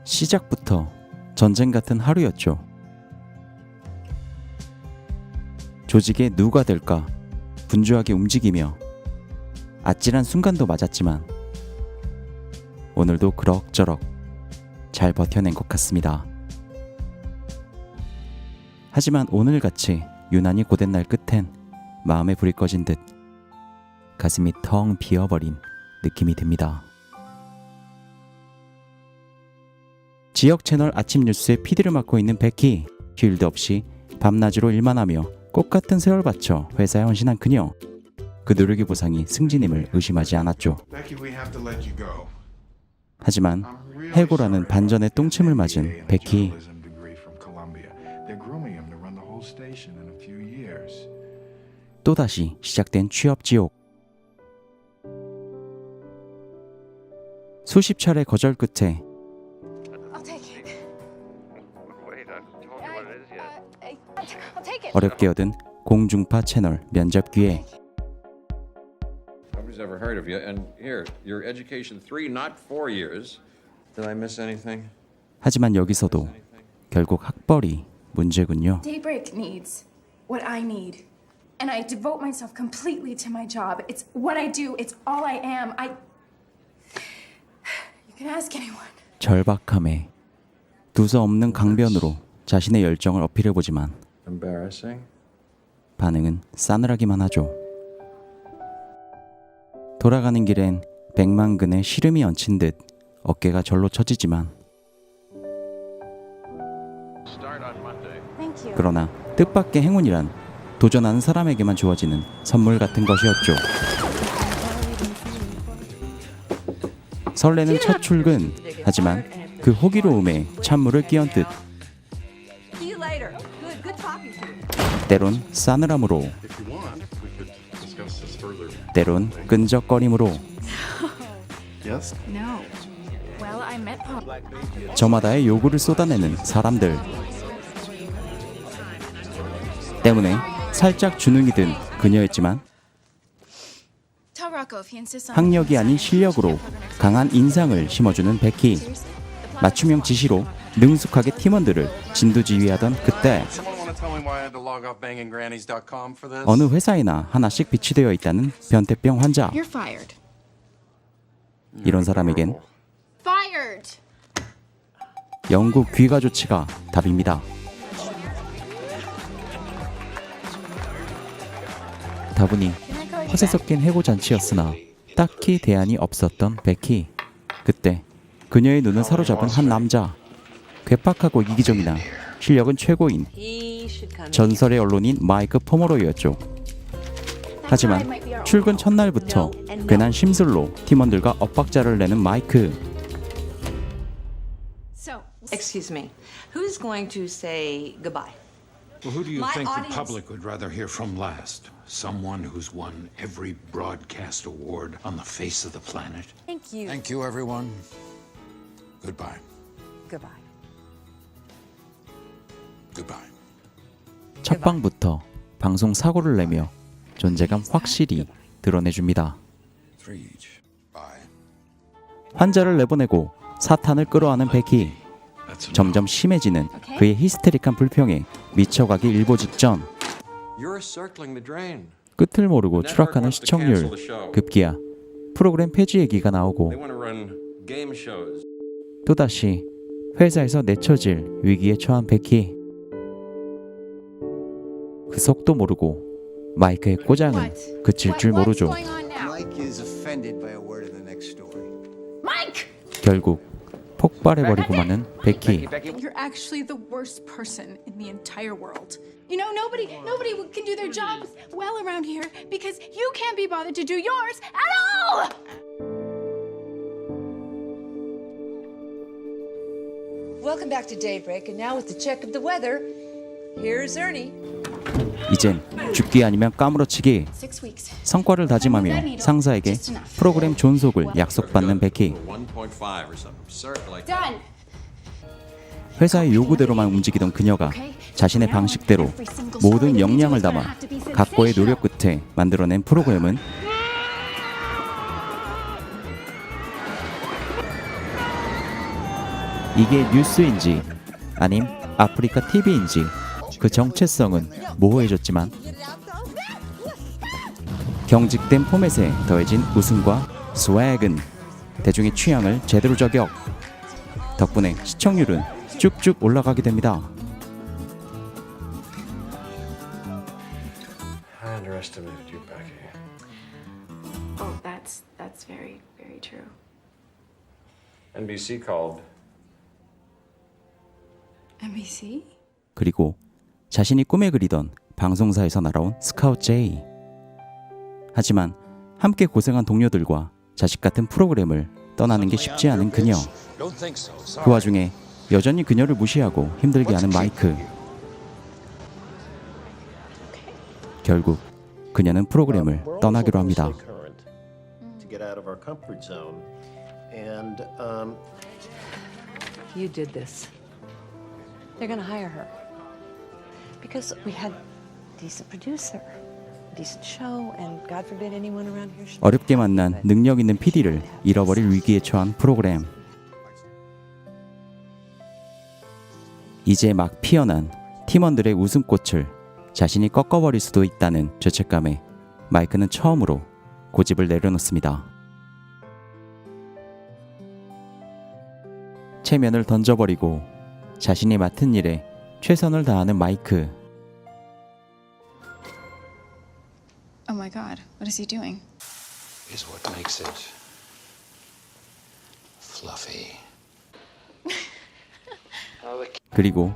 시작부터 전쟁 같은 하루였죠. 조직의 누가 될까 분주하게 움직이며 아찔한 순간도 맞았지만 오늘도 그럭저럭 잘 버텨낸 것 같습니다. 하지만 오늘같이 유난히 고된 날 끝엔 마음에 불이 꺼진 듯 가슴이 텅 비어버린 느낌이 듭니다. 지역 채널 아침 뉴스의 PD를 맡고 있는 베키, 휴일도 없이 밤낮으로 일만 하며 꽃같은 세월 바쳐 회사에 헌신한 그녀. 그 노력의 보상이 승진임을 의심하지 않았죠. 하지만 해고라는 반전의 똥침을 맞은 베키. 또다시 시작된 취업 지옥. 수십 차례 거절 끝에 어렵게 얻은 공중파 채널 면접 기회. Nobody's ever heard of you. And here, your education 3, not 4 years. Did I miss anything? 하지만 여기서도 결국 학벌이 문제군요. Daybreak needs what I need. And I devote myself completely to my job. It's what I do. It's all I am. You can ask anyone. 절박함에 두서없는 강변으로 자신의 열정을 어필해보지만 Embarrassing. 반응은 싸늘하기만 하죠. 돌아가는 길엔 백만근의 시름이 얹힌 듯 어깨가 절로 처지지만 Start on Monday. Thank you. 그러나 뜻밖의 행운이란 도전하는 사람에게만 주어지는 선물 같은 것이었죠. 설레는 첫 출근. 하지만 그 호기로움에 찬물을 끼얹 듯 See you later. Good talking to you. 때론 싸늘함으로 때론 끈적거림으로 No. Well, I met Paul. 저마다의 요구를 쏟아내는 사람들 때문에 살짝 주눅이 든 그녀였지만 Tell Rocco if he insists on 학력이 아닌 실력으로 강한 인상을 심어주는 베키. 맞춤형 지시로 능숙하게 팀원들을 진두지휘하던 그때 어느 회사에나 하나씩 비치되어 있다는 변태병 환자. You're fired. 이런 사람에겐 Fired. 영국 귀가 조치가 답입니다. 다분히 허세 섞인 해고 잔치였으나 딱히 대안이 없었던 베키. 그때 그녀의 눈을 사로잡은 한 남자. 괴팍하고 이기적이나 실력은 최고인 He should come. 전설의 언론인 마이크 포머로이였죠. 하지만 출근 첫날부터 괜한 심술로 팀원들과 엇박자를 내는 마이크. So, Excuse me. Who's going to say goodbye? Well, who do you My think audience- the public would rather hear from last? Someone who's won every broadcast award on the face of the planet? Thank you. Thank you, everyone. Goodbye. Goodbye. Goodbye. 첫 방부터 방송 사고를 내며 존재감 확실히 드러내줍니다. Three each. Bye. 환자를 내보내고 사탄을 끌어안은 베키. That's enough. 점점 심해지는 그의 히스테릭한 불평에 미쳐가기 일보 직전. You're circling the drain. 끝을 모르고 추락하는 시청률. 급기야 프로그램 폐지 얘기가 They 나오고 want to run game shows. 또다시 회사에서 내쳐질 위기에 처한 베키. 그 속도 모르고 마이크의 꼬장은 그칠 줄 모르죠. What's going on now? Mike is offended by a word in the next story. Mike! 결국 폭발해버리고 마는 베키. You're actually the worst person in the entire world. You know, nobody can do their jobs well around here because you can't be bothered to do yours at all! Welcome back to Daybreak, and now with the check of the weather, here's Ernie. 이젠 죽기 아니면 까무러치기. 6 weeks. 성과를 다짐하며 상사에게 프로그램 존속을 약속받는 베키. 1.5 or something absurd like that. Done. 회사의 요구대로만 움직이던 그녀가 자신의 방식대로 모든 역량을 담아 각고의 노력 끝에 만들어낸 프로그램은 이게 뉴스인지 아님 아프리카 TV인지 그 정체성은 모호해졌지만 경직된 포맷에 더해진 웃음과 스웩은 대중의 취향을 제대로 저격. 덕분에 시청률은 쭉쭉 올라가게 됩니다. I underestimated you, Becky. Oh, that's very, very true. NBC called. NBC? 그리고 자신이 꿈에 그리던 방송사에서 날아온 스카우트 제이. 하지만 함께 고생한 동료들과 자식 같은 프로그램을 떠나는 게 쉽지 않은 그녀. Don't think so. 그 Sorry. 와중에 여전히 그녀를 무시하고 힘들게 하는 마이크. 결국 그녀는 프로그램을 떠나기로 합니다. To get out of our comfort zone. And You did this. They're gonna hire her. Because we had a decent producer, a decent show, and God forbid anyone around here should. 어렵게 만난 능력 있는 PD를 잃어버릴 위기에 처한 프로그램. 이제 막 피어난 팀원들의 웃음꽃을 자신이 꺾어버릴 수도 있다는 죄책감에 마이크는 처음으로 고집을 내려놓습니다. 체면을 던져버리고 자신이 맡은 일에 최선을 다하는 마이크. Oh my god, what is he doing? Is what makes it fluffy. 그리고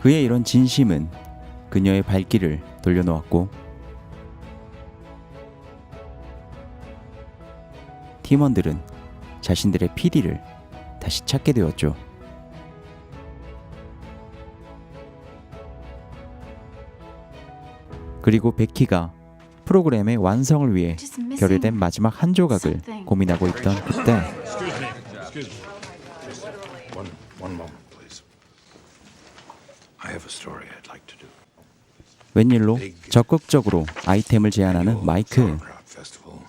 그의 이런 진심은 그녀의 발길을 돌려놓았고 팀원들은 자신들의 PD를 다시 찾게 되었죠. 그리고 베키가 프로그램의 완성을 위해 결여된 마지막 한 조각을 고민하고 있던 그때 One moment, please. I have a story I'd like to do. 웬일로 적극적으로 아이템을 제안하는 마이크. Sauerkraut Festival.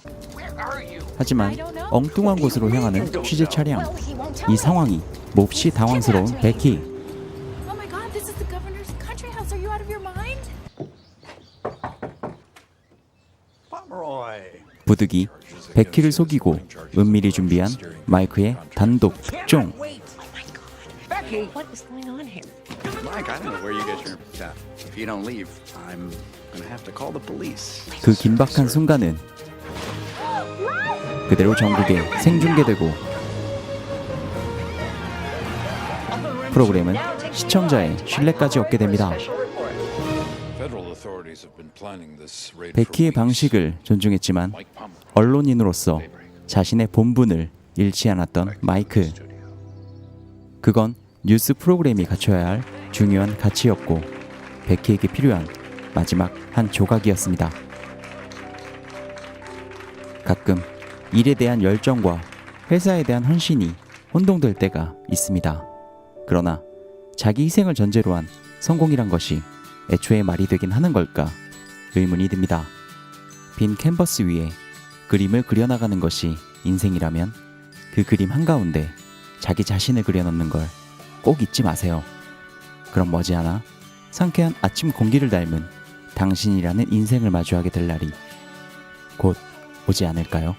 하지만 엉뚱한 곳으로 향하는 취재 차량. 이 상황이 몹시 당황스러운 베키. Oh my god, this is the governor's country house. Are you out of your mind? 부득이 베키를 속이고 은밀히 준비한 마이크의 단독 특종. What is going on here? Mike, I don't know where you get your stuff. If you don't leave, I'm gonna have to call the police. 그 긴박한 순간은 그대로 전국에 생중계되고 프로그램은 시청자의 신뢰까지 얻게 됩니다. Federal authorities have been planning this raid for 베키의 weeks. 방식을 존중했지만 Mike Pomeroy. 언론인으로서 자신의 본분을 잃지 않았던 마이크. 그건 뉴스 프로그램이 갖춰야 할 중요한 가치였고 베키에게 필요한 마지막 한 조각이었습니다. 가끔 일에 대한 열정과 회사에 대한 헌신이 혼동될 때가 있습니다. 그러나 자기 희생을 전제로 한 성공이란 것이 애초에 말이 되긴 하는 걸까 의문이 듭니다. 빈 캔버스 위에 그림을 그려나가는 것이 인생이라면 그 그림 한가운데 자기 자신을 그려넣는 걸 꼭 잊지 마세요. 그럼 머지않아 상쾌한 아침 공기를 닮은 당신이라는 인생을 마주하게 될 날이 곧 오지 않을까요?